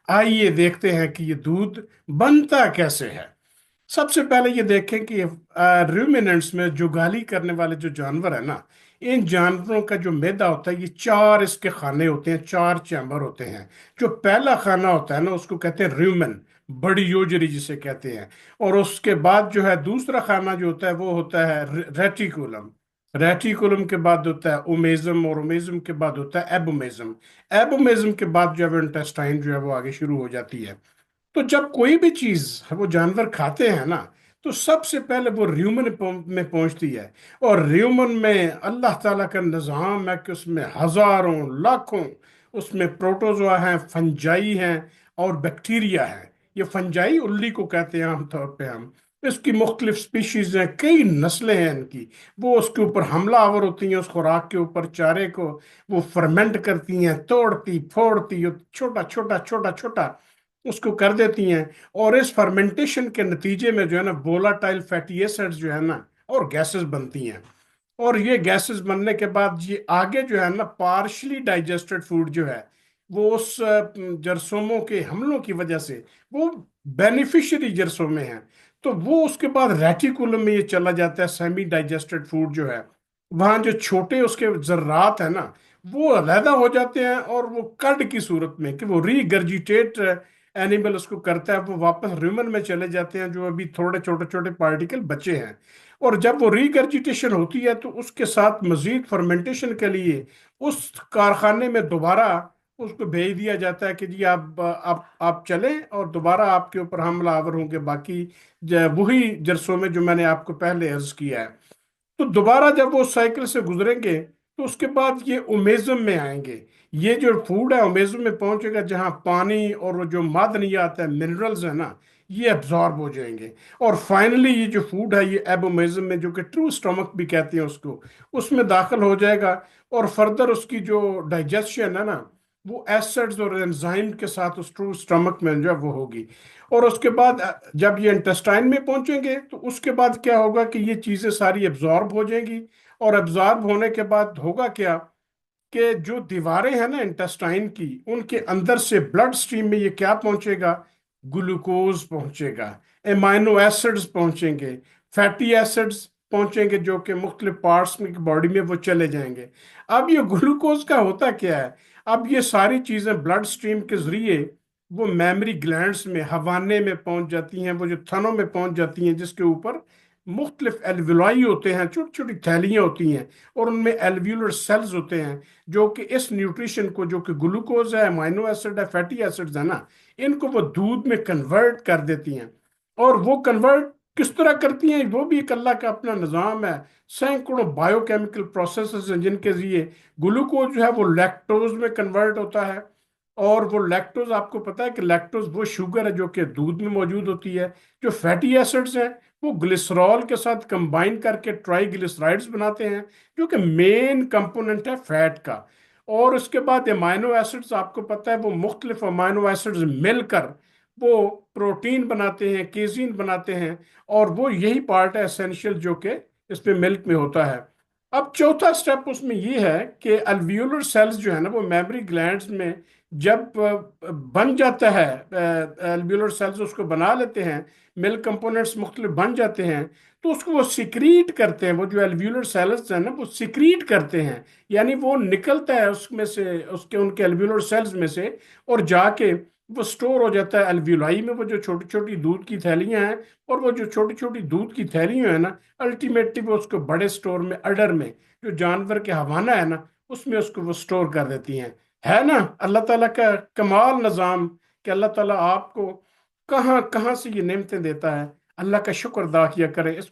آئیے دیکھتے ہیں کہ یہ دودھ بنتا کیسے ہے۔ سب سے پہلے یہ دیکھیں کہ ریومیننٹس میں جو گالی کرنے والے جو جانور ہیں نا، ان جانوروں کا جو میدا ہوتا ہے، یہ چار اس کے خانے ہوتے ہیں، چار چیمبر ہوتے ہیں۔ جو پہلا خانہ ہوتا ہے نا، اس کو کہتے ہیں ریومن، بڑی یوجری جسے کہتے ہیں۔ اور اس کے بعد جو ہے دوسرا خانہ جو ہوتا ہے وہ ہوتا ہے ریٹیکولم۔ ریٹیکولم کے بعد ہوتا ہے اومیزم، اور اومیزم کے بعد ہوتا ہے ایبومیزم۔ ایبومیزم کے بعد جو ہے انٹسٹائن جو ہے وہ آگے شروع ہو جاتی ہے۔ تو جب کوئی بھی چیز وہ جانور کھاتے ہیں نا، تو سب سے پہلے وہ ریومن میں پہنچتی ہے۔ اور ریومن میں اللہ تعالیٰ کا نظام ہے کہ اس میں ہزاروں لاکھوں اس میں پروٹوزوا ہیں، فنجائی ہیں اور بیکٹیریا ہیں۔ یہ فنجائی اللی کو کہتے ہیں عام طور پہ ہم۔ اس کی مختلف سپیشیز ہیں، کئی نسلیں ہیں ان کی۔ وہ اس کے اوپر حملہ آور ہوتی ہیں، اس خوراک کے اوپر، چارے کو وہ فرمنٹ کرتی ہیں، توڑتی پھوڑتی، چھوٹا چھوٹا چھوٹا چھوٹا اس کو کر دیتی ہیں۔ اور اس فرمنٹیشن کے نتیجے میں جو ہے نا وولاتائل فیٹی ایسڈز جو ہے نا اور گیسز بنتی ہیں۔ اور یہ گیسز بننے کے بعد یہ آگے جو ہے نا پارشلی ڈائجسٹڈ فوڈ جو ہے وہ اس جرثوموں کے حملوں کی وجہ سے وہ بینیفیشری جرثومے ہیں، تو وہ اس کے بعد ریٹیکولم میں یہ چلا جاتا ہے، سیمی ڈائجسٹڈ فوڈ جو ہے۔ وہاں جو چھوٹے اس کے ذرات ہیں نا وہ علیحدہ ہو جاتے ہیں، اور وہ کڈ کی صورت میں کہ وہ ری گرجیٹیٹ اینیمل اس کو کرتا ہے، وہ واپس ریومن میں چلے جاتے ہیں جو ابھی تھوڑے چھوٹے چھوٹے پارٹیکل بچے ہیں۔ اور جب وہ ریگرجیٹیشن ہوتی ہے تو اس کے ساتھ مزید فرمنٹیشن کے لیے اس کارخانے میں دوبارہ اس کو بھیج دیا جاتا ہے کہ جی آپ چلیں، اور دوبارہ آپ کے اوپر حملہ آور ہوں گے باقی وہی جرثومے جو میں نے آپ کو پہلے عرض کیا ہے۔ تو دوبارہ جب وہ سائیکل سے گزریں گے تو اس کے بعد یہ اومیزم میں آئیں گے۔ یہ جو فوڈ ہے اومیزم میں پہنچے گا، جہاں پانی اور وہ جو معدنیات ہے، منرلز ہیں نا، یہ ایبزارب ہو جائیں گے۔ اور فائنلی یہ جو فوڈ ہے یہ ایبومیزم میں، جو کہ ٹرو سٹمک بھی کہتے ہیں اس کو، اس میں داخل ہو جائے گا۔ اور فردر اس کی جو ڈائجسشن ہے نا وہ ایسڈز اور انزائم کے ساتھ اس ٹرو سٹمک میں جو ہے وہ ہوگی۔ اور اس کے بعد جب یہ انٹسٹائن میں پہنچیں گے تو اس کے بعد کیا ہوگا کہ یہ چیزیں ساری ایبزارب ہو جائیں گی۔ اور ایبزارب ہونے کے بعد ہوگا کیا کہ جو دیواریں ہیں نا انٹسٹائن کی، ان کے اندر سے بلڈ سٹریم میں یہ کیا پہنچے گا؟ گلوکوز پہنچے گا، امائنو ایسڈز پہنچیں گے، فیٹی ایسڈز پہنچیں گے، جو کہ مختلف پارٹس میں باڈی میں وہ چلے جائیں گے۔ اب یہ گلوکوز کا ہوتا کیا ہے؟ اب یہ ساری چیزیں بلڈ سٹریم کے ذریعے وہ میمری گلینڈز میں، ہوانے میں پہنچ جاتی ہیں، وہ جو تھنوں میں پہنچ جاتی ہیں، جس کے اوپر مختلف ایلویولائی ہوتے ہیں، چھوٹی چھوٹی تھیلیاں ہوتی ہیں، اور ان میں ایلویولر سیلز ہوتے ہیں جو کہ اس نیوٹریشن کو، جو کہ گلوکوز ہے، امائنو ایسڈ ہے، فیٹی ایسڈز ہے نا، ان کو وہ دودھ میں کنورٹ کر دیتی ہیں۔ اور وہ کنورٹ کس طرح کرتی ہیں؟ وہ بھی ایک اللہ کا اپنا نظام ہے۔ سینکڑوں بایو کیمیکل پروسیسز ہیں جن کے ذریعے گلوکوز جو ہے وہ لیکٹوز میں کنورٹ ہوتا ہے۔ اور وہ لیکٹوز، آپ کو پتا ہے کہ لیکٹوز وہ شوگر ہے جو کہ دودھ میں موجود ہوتی ہے۔ جو فیٹی ایسڈز ہیں وہ گلیسرول کے ساتھ کمبائن کر کے ٹرائی گلیسرائڈز بناتے ہیں، جو کہ مین کمپوننٹ ہے فیٹ کا۔ اور اس کے بعد امائنو ایسڈز، آپ کو پتا ہے وہ مختلف امائنو ایسڈز مل کر وہ پروٹین بناتے ہیں، کیزین بناتے ہیں، اور وہ یہی پارٹ ہے اسینشیل جو کہ اس پہ ملک میں ہوتا ہے۔ اب چوتھا سٹیپ اس میں یہ ہے کہ الویولر سیلز جو ہے نا وہ میمری گلینڈز میں جب بن جاتا ہے، الویولر سیلز اس کو بنا لیتے ہیں، ملک کمپوننٹس مختلف بن جاتے ہیں، تو اس کو وہ سیکریٹ کرتے ہیں۔ وہ جو الویولر سیلز ہیں نا وہ سیکریٹ کرتے ہیں، یعنی وہ نکلتا ہے اس میں سے، ان کے الویولر سیلز میں سے، اور جا کے وہ سٹور ہو جاتا ہے الویولائی میں، وہ جو چھوٹی چھوٹی دودھ کی تھیلیاں ہیں۔ اور وہ جو چھوٹی چھوٹی دودھ کی تھیلیاں ہیں نا، الٹیمیٹلی وہ اس کو بڑے سٹور میں، اڈر میں، جو جانور کے حوانہ ہے نا، اس میں اس کو وہ سٹور کر دیتی ہیں۔ ہے نا اللہ تعالیٰ کا کمال نظام کہ اللہ تعالیٰ آپ کو کہاں کہاں سے یہ نعمتیں دیتا ہے۔ اللہ کا شکر ادا کیا کریں اس